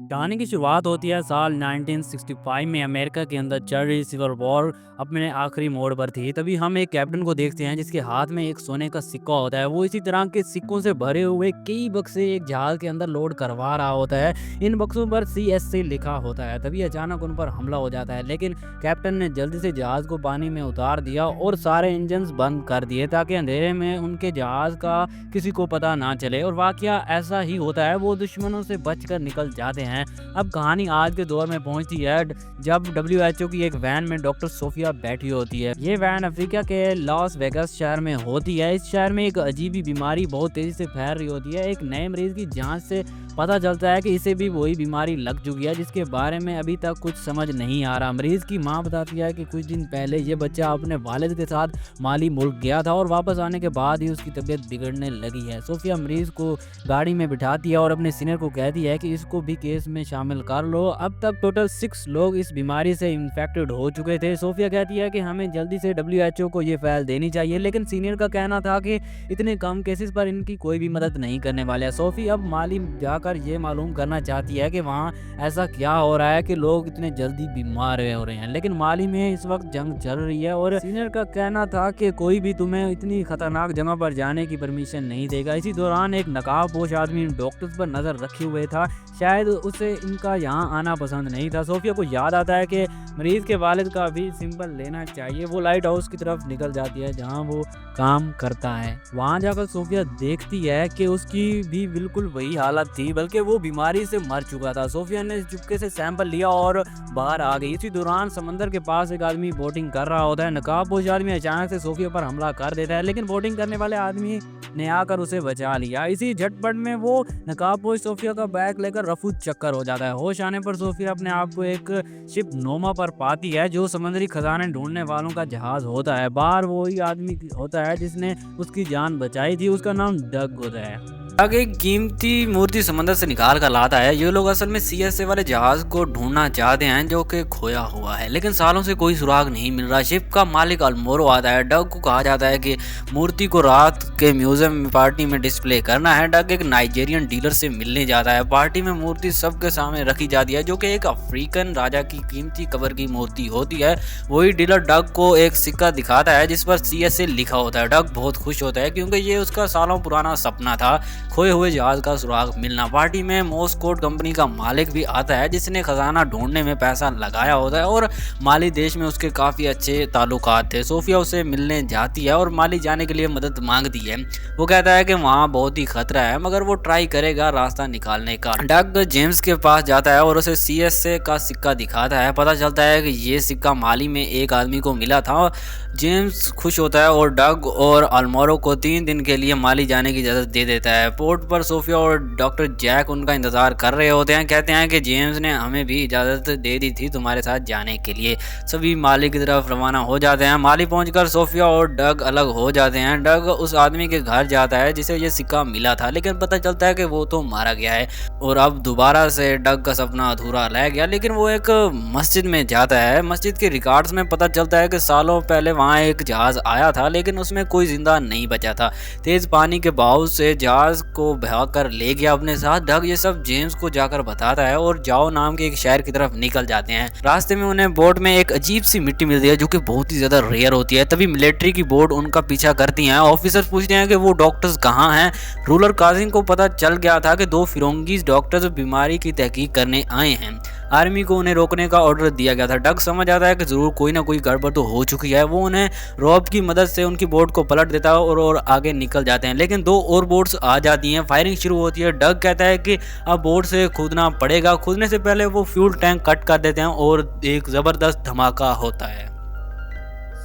कहानी की शुरुआत होती है साल 1965 में। अमेरिका के अंदर चल रही सिविल वॉर अपने आखिरी मोड़ पर थी। तभी हम एक कैप्टन को देखते हैं जिसके हाथ में एक सोने का सिक्का होता है। वो इसी तरह के सिक्कों से भरे हुए कई बक्से एक जहाज के अंदर लोड करवा रहा होता है। इन बक्सों पर CSC लिखा होता है। तभी अचानक उन पर हमला हो जाता है, लेकिन कैप्टन ने जल्दी से जहाज को पानी में उतार दिया और सारे इंजन बंद कर दिए ताकि अंधेरे में उनके जहाज का किसी को पता ना चले। और वाकया ऐसा ही होता है, वो दुश्मनों से बचकर निकल जाते हैं। अब कहानी आज के दौर में पहुंचती है जब WHO की एक वैन में डॉक्टर सोफिया बैठी होती है। ये वैन अफ्रीका के लॉस वेगास शहर में होती है। इस शहर में एक अजीब बीमारी बहुत तेजी से फैल रही होती है। एक नए मरीज की जांच से पता चलता है कि इसे भी वही बीमारी लग चुकी है जिसके बारे में अभी तक कुछ समझ नहीं आ रहा। मरीज की मां बताती है कि कुछ दिन पहले ये बच्चा अपने वालिद के साथ माली मुल्क गया था और वापस आने के बाद ही उसकी तबीयत बिगड़ने लगी है। सोफिया मरीज को गाड़ी में बिठाती है और अपने सीनियर को कहती है कि इसको भी केस में शामिल कर लो। अब तक टोटल 6 लोग इस बीमारी से इन्फेक्टेड हो चुके थे। सोफिया कहती है कि हमें जल्दी से WHO को ये फाइल देनी चाहिए, लेकिन सीनियर का कहना था कि इतने कम केसेस पर इनकी कोई भी मदद नहीं करने वाले। सोफी अब माली जाकर ये मालूम करना चाहती है कि वहाँ ऐसा क्या हो रहा है कि लोग इतने जल्दी बीमार हो रहे हैं। लेकिन माली में इस वक्त जंग चल रही है और सीनियर का कहना था कि कोई भी तुम्हें इतनी खतरनाक जगह पर जाने की परमिशन नहीं देगा। इसी दौरान एक नकाबपोश आदमी डॉक्टर्स पर नजर रखे हुए था। शायद उसे इनका यहाँ आना पसंद नहीं था। सोफिया को याद आता है कि मरीज के वालिद का भी सिंबल लेना चाहिए। वो लाइट हाउस की तरफ निकल जाती है जहाँ वो काम करता है। वहाँ जाकर सोफिया देखती है कि उसकी भी बिल्कुल वही हालत थी, बल्कि वो बीमारी से मर चुका था। सोफिया ने चुपके से सैंपल लिया और बाहर आ गई। इसी दौरान समंदर के पास एक आदमी बोटिंग कर रहा होता है। नकाबपोश आदमी अचानक से सोफिया पर हमला कर देता है, लेकिन बोटिंग करने वाले आदमी ने आकर उसे बचा लिया। इसी झटपट में वो नकाबपोश सोफिया का बैग लेकर रफू चक्कर हो जाता है। होश आने पर सोफिया अपने आप को एक शिप नोमा पर पाती है जो समुद्री खजाने ढूंढने वालों का जहाज होता है। बाहर वही आदमी होता है जिसने उसकी जान बचाई थी। उसका नाम डग होता है। डग एक कीमती मूर्ति समंदर से निकाल कर लाता है। ये लोग असल में CSA वाले जहाज को ढूंढना चाहते हैं जो कि खोया हुआ है, लेकिन सालों से कोई सुराग नहीं मिल रहा। शिप का मालिक अल्मोरो आता है। डग को कहा जाता है कि मूर्ति को रात के म्यूजियम में पार्टी में डिस्प्ले करना है। डग एक नाइजीरियन डीलर से मिलने जाता है। पार्टी में मूर्ति सबके सामने रखी जाती है जो कि एक अफ्रीकन राजा की कीमती कबर की मूर्ति होती है। वही डीलर डग को एक सिक्का दिखाता है जिस पर CSA लिखा होता है। डग बहुत खुश होता है क्योंकि ये उसका सालों पुराना सपना था, खोए हुए जहाज का सुराग मिलना। पार्टी में मोस्कोट कंपनी का मालिक भी आता है जिसने खजाना ढूंढने में पैसा लगाया होता है और माली देश में उसके काफी अच्छे ताल्लुकात थे। सोफिया उसे मिलने जाती है और माली जाने के लिए मदद मांगती है। वो कहता है कि वहाँ बहुत ही खतरा है, मगर वो ट्राई करेगा रास्ता निकालने का। डग जेम्स के पास जाता है और उसे CSA का सिक्का दिखाता है। पता चलता है कि ये सिक्का माली में एक आदमी को मिला था। जेम्स खुश होता है और डग और अल्मोरो को 3 दिन के लिए माली जाने की इजाजत दे देता है। पोर्ट पर सोफिया और डॉक्टर जैक उनका इंतजार कर रहे होते हैं। कहते हैं कि जेम्स ने हमें भी इजाजत दे दी थी तुम्हारे साथ जाने के लिए। सभी माली की तरफ रवाना हो जाते हैं। माली पहुंचकर सोफिया और डग अलग हो जाते हैं। डग उस आदमी के घर जाता है जिसे ये सिक्का मिला था, लेकिन पता चलता है कि वो तो मारा गया है और अब दोबारा से डग का सपना अधूरा रह गया। लेकिन वो एक मस्जिद में जाता है। मस्जिद के रिकॉर्ड्स में पता चलता है कि सालों पहले वहाँ एक जहाज आया था, लेकिन उसमें कोई जिंदा नहीं बचा था। तेज पानी के बहाव से जहाज को बहाकर ले गया अपने साथ। डग ये सब जेम्स को जाकर बताता है और जाओ नाम के एक शहर की तरफ निकल जाते हैं। रास्ते में उन्हें बोट में एक अजीब सी मिट्टी मिलती है जो कि बहुत ही ज्यादा रेयर होती है। तभी मिलिट्री की बोट उनका पीछा करती है। ऑफिसर्स पूछते हैं कि वो डॉक्टर्स कहाँ हैं। रूलर काजिम को पता चल गया था कि 2 फिरंगी डॉक्टर्स बीमारी की तहकीक करने आए हैं। आर्मी को उन्हें रोकने का ऑर्डर दिया गया था। डग समझ आता है कि जरूर कोई ना कोई गड़बड़ तो हो चुकी है। वो उन्हें रॉब की मदद से उनकी बोट को पलट देता है और आगे निकल जाते हैं, लेकिन 2 और बोट्स आ जाती हैं। फायरिंग शुरू होती है। डग कहता है कि अब बोट से कूदना पड़ेगा। कूदने से पहले वो फ्यूल टैंक कट कर देते हैं और एक जबरदस्त धमाका होता है।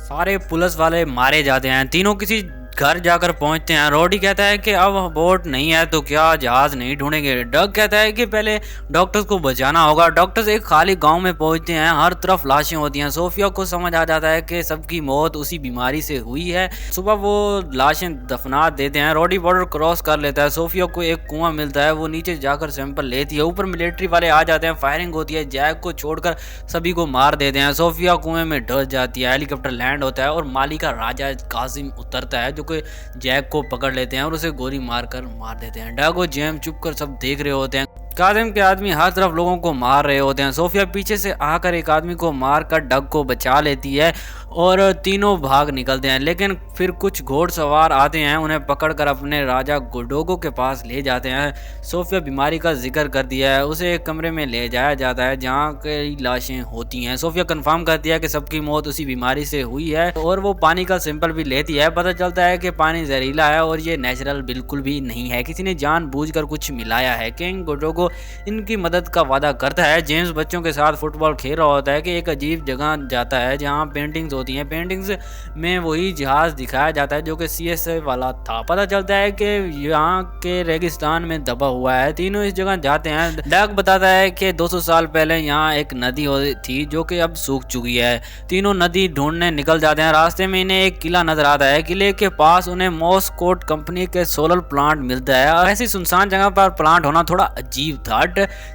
सारे पुलिस वाले मारे जाते हैं। तीनों किसी घर जाकर पहुंचते हैं। रोडी कहता है कि अब बोट नहीं है तो क्या जहाज नहीं ढूंढेंगे। डग कहता है कि पहले डॉक्टर्स को बचाना होगा। डॉक्टर्स एक खाली गांव में पहुंचते हैं। हर तरफ लाशें होती हैं। सोफिया को समझ आ जाता है कि सबकी मौत उसी बीमारी से हुई है। सुबह वो लाशें दफना देते हैं। रोडी बॉर्डर क्रॉस कर लेता है। सोफिया को एक कुआं मिलता है। वो नीचे जाकर सैंपल लेती है। ऊपर मिलिट्री वाले आ जाते हैं। फायरिंग होती है। जैक को छोड़कर सभी को मार देते हैं। सोफिया कुएं में डस जाती है। हेलीकॉप्टर लैंड होता है और माली का राजा काजिम उतरता है जो कि जैक को पकड़ लेते हैं और उसे गोली मार देते हैं। डग और जेम्स चुप कर सब देख रहे होते हैं। काजिम के आदमी हर तरफ लोगों को मार रहे होते हैं। सोफिया पीछे से आकर एक आदमी को मारकर डग को बचा लेती है और तीनों भाग निकलते हैं, लेकिन फिर कुछ घोड़सवार आते हैं, उन्हें पकड़कर अपने राजा गोडोगो के पास ले जाते हैं। सोफिया बीमारी का जिक्र कर दिया है, उसे एक कमरे में ले जाया जाता है जहाँ कई लाशें होती हैं। सोफिया कंफर्म करती है कि सबकी मौत उसी बीमारी से हुई है और वो पानी का सैंपल भी लेती है। पता चलता है कि पानी जहरीला है और ये नेचुरल बिल्कुल भी नहीं है, किसी ने जानबूझकर कुछ मिलाया है। किंग गोडोगो इनकी मदद का वादा करता है। जेम्स बच्चों के साथ फुटबॉल खेल रहा होता है कि एक अजीब जगह जाता है जहाँ पेंटिंग्स होती हैं। पेंटिंग्स में वही जहाज दिखाया जाता है जो कि CSA वाला था। पता चलता है कि यहाँ के रेगिस्तान में दबा हुआ है। तीनों इस जगह जाते हैं। डग बताता है कि 200 साल पहले यहाँ एक नदी थी जो कि अब सूख चुकी है। तीनों नदी ढूंढने निकल जाते हैं। रास्ते में इन्हें एक किला नजर आता है। किले के पास उन्हें मॉस्कोट कंपनी के सोलर प्लांट मिलता है। ऐसी सुनसान जगह पर प्लांट होना थोड़ा अजीब था।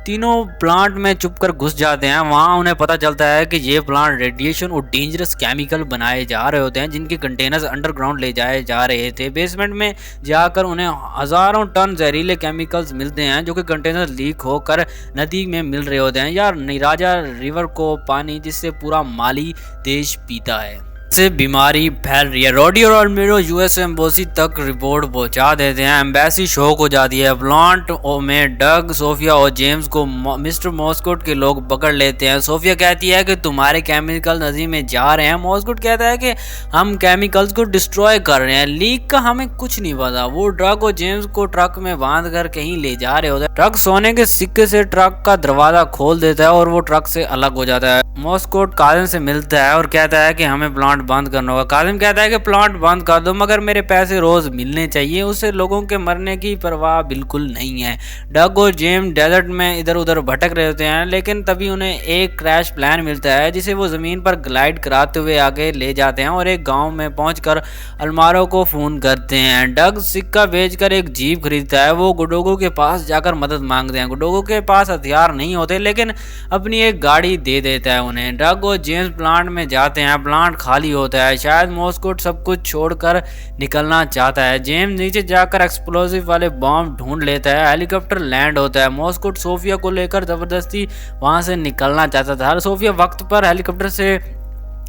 तीनों प्लांट में चुपकर घुस जाते हैं। वहां उन्हें पता चलता है कि ये प्लांट रेडिएशन और डेंजरस केमिकल बनाए जा रहे होते हैं जिनके कंटेनर्स अंडरग्राउंड ले जाए जा रहे थे। बेसमेंट में जाकर उन्हें हजारों टन जहरीले केमिकल्स मिलते हैं जो कि कंटेनर लीक होकर नदी में मिल रहे होते हैं या निराजा रिवर को पानी जिससे पूरा माली देश पीता है। से बीमारी फैल रही है। रोडी और अल्मीरो US एम्बेसी तक रिपोर्ट पहुंचा देते हैं। एम्बेसी शॉक हो जाती है। प्लांट में डग, सोफिया और जेम्स को मिस्टर मॉस्कोट के लोग पकड़ लेते हैं। सोफिया कहती है कि तुम्हारे केमिकल नदी में जा रहे हैं। मॉस्कोट कहता है कि हम केमिकल्स को डिस्ट्रॉय कर रहे हैं, लीक का हमें कुछ नहीं पता। वो डग और जेम्स को ट्रक में बांध कर कहीं ले जा रहे होते हैं। ट्रक सोने के सिक्के से ट्रक का दरवाजा खोल देता है और वो ट्रक से अलग हो जाता है। मॉस्कोट काजिम से मिलता है और कहता है कि हमें प्लांट बंद करना होगा। काजिम कहता है कि प्लांट बंद कर दो मगर मेरे पैसे रोज मिलने चाहिए। उसे लोगों के मरने की परवाह बिल्कुल नहीं है। डग और जेम्स डेजर्ट में इधर उधर भटक रहे होते हैं, लेकिन तभी उन्हें एक क्रैश प्लान मिलता है जिसे वो जमीन पर ग्लाइड कराते हुए आगे ले जाते हैं और एक गांव में पहुंचकर अलमारो को फोन करते हैं। डग सिक्का बेचकर एक जीप खरीदता है। वो गोडोगो के पास जाकर मदद मांगते हैं। गोडोगो के पास हथियार नहीं होते लेकिन अपनी एक गाड़ी दे देता है उन्हें। डग और जेम्स प्लांट में जाते हैं। प्लांट खाली होता है। शायद मॉस्कोट सब कुछ छोड़कर निकलना चाहता है। जेम्स नीचे जाकर एक्सप्लोसिव वाले बॉम्ब ढूंढ लेता है। हेलीकॉप्टर लैंड होता है। मॉस्कोट सोफिया को लेकर जबरदस्ती वहां से निकलना चाहता था। सोफिया वक्त पर हेलीकॉप्टर से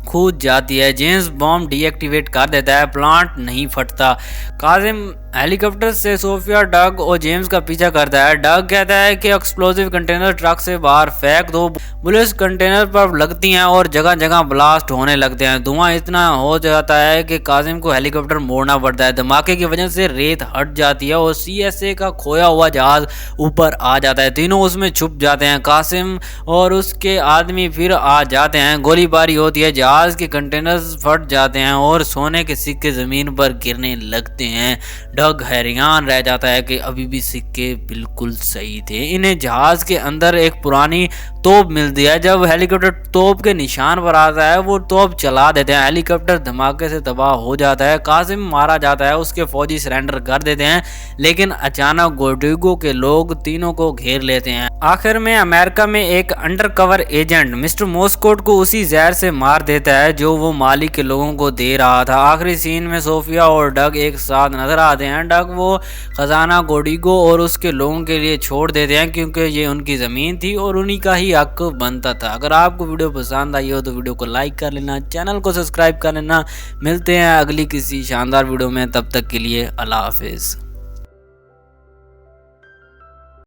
कूद जाती है। जेम्स बॉम्ब डीएक्टिवेट कर देता है। प्लांट नहीं फटता। काजिम हेलीकॉप्टर से सोफिया, डग और जेम्स का पीछा करता है। डग कहता है कि एक्सप्लोसिव कंटेनर ट्रक से बाहर फेंक दो। बुलेट्स कंटेनर पर लगती हैं और जगह जगह ब्लास्ट होने लगते हैं। धुआं इतना हो जाता है कि काजिम को हेलीकॉप्टर मोड़ना पड़ता है। धमाके की वजह से रेत हट जाती है और CSA का खोया हुआ जहाज ऊपर आ जाता है। तीनों उसमें छुप जाते हैं। कासिम और उसके आदमी फिर आ जाते हैं। गोलीबारी होती है। जहाज के कंटेनर्स फट जाते हैं और सोने के सिक्के जमीन पर गिरने लगते हैं। डग हैरान रह जाता है कि अभी भी सिक्के बिल्कुल सही थे। इन्हें जहाज के अंदर एक पुरानी तोप मिलती है। जब हेलीकॉप्टर तोप के निशान पर आता है वो तोप चला देते हैं। हेलीकॉप्टर धमाके से तबाह हो जाता है। कासिम मारा जाता है। उसके फौजी सरेंडर कर देते हैं, लेकिन अचानक गोडोगो के लोग तीनों को घेर लेते हैं। आखिर में अमेरिका में एक अंडरकवर एजेंट मिस्टर मॉस्कोट को उसी जहर से मार देता है जो वो माली के लोगों को दे रहा था। आखिरी सीन में सोफिया और डग एक साथ नजर आते हैं। डग वो खजाना गोडोगो और उसके लोगों के लिए छोड़ देते हैं क्योंकि ये उनकी जमीन थी और उन्हीं का ही हक बनता था। अगर आपको वीडियो पसंद आई हो तो वीडियो को लाइक कर लेना, चैनल को सब्सक्राइब कर लेना। मिलते हैं अगली किसी शानदार वीडियो में, तब तक के लिए अल्लाह हाफिज।